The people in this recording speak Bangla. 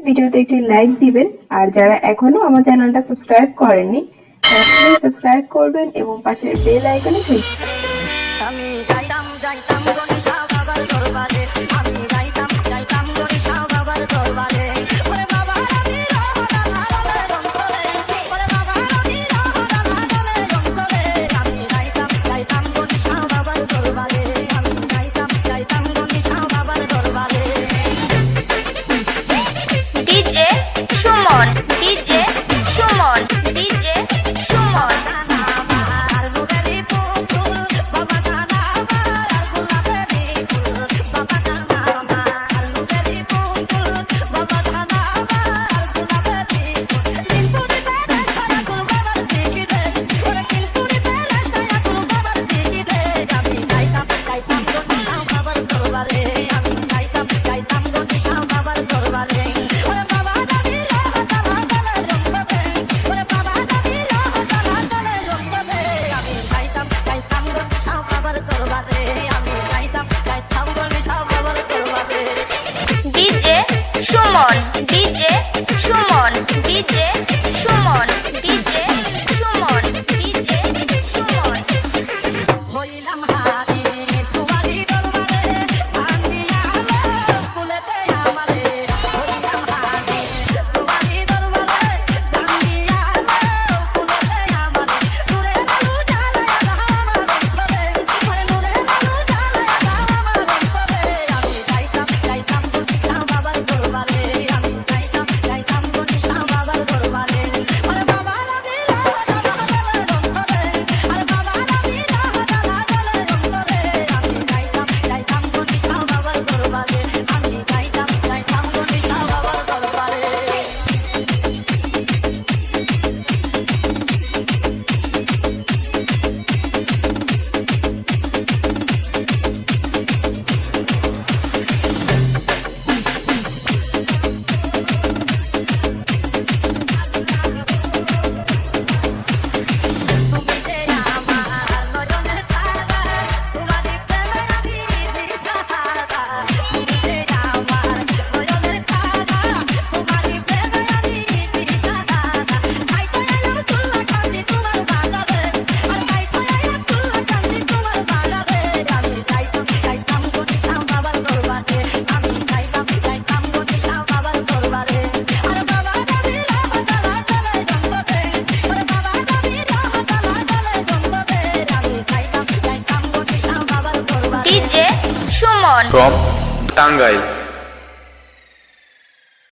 ভিডিওতে একটি লাইক দিবেন। আর যারা এখনো আমার চ্যানেলটা সাবস্ক্রাইব করেননি তারা প্লিজ সাবস্ক্রাইব করবেন এবং পাশের বেল আইকনে ক্লিক করবেন। আমি যাইতাম গণেশা বাবার দরবারে, আমি যাইতাম গণেশা বাবার দরবারে। ওরে বাবা আমি রহদালা বলে রন্তরে, ওরে বাবা আমি রহদালা বলে রন্তরে। আমি যাইতাম গণেশা বাবার দরবারে, আমি যাইতাম গণেশা বাবার দরবারে। DJ Suman, DJ Suman, DJ Suman. DJ Suman, DJ Suman, DJ Suman, DJ Suman, DJ Suman. হইলাম হাতি তোমারি দরবারে, ভাঙ্গিয়া ফুলেতে আমারে। হইলাম হাতি তোমারি দরবারে, ভাঙ্গিয়া ফুলেতে আমারে। নূরে আলো জ্বালায়া দাও আমার অন্তরে, ওরে নূরে আলো জ্বালায়া দাও আমার অন্তরে। আমি যাইতাম গণেশা বাবার দরবারে, আমি যাইতাম গণেশা বাবার দরবারে। ওরে বাবা আমি রহদালা বলে রন্তরে, ওরে বাবা আমি রহদালা বলে রন্তরে। আমি যাইতাম গণেশা বাবার দরবারে, আমি যাইতাম গণেশা বাবার দরবারে। তুমি যে আমার নয়নের তারা, তোমারি প্রেমে আমি দিশাহারা। তুমি যে আমার নয়নের তারা, তোমারি প্রেমে আমি দিশাহারা। খাইতে এলাম তুল্লা কান্দি তোমার বাগানে, আর খাইতে এলাম তুল্লা কান্দি তোমার বাগানে। আমি যাইতাম গণেশা বাবার দরবারে, আমি যাইতাম গণেশা বাবার দরবারে। আর বাবা আমি রহদালা বলে রন্তরে, ওরে বাবা আমি রহদালা বলে রন্তরে। আমি যাইতাম গণেশা বাবার দরবারে। DJ Suman, from Tangail.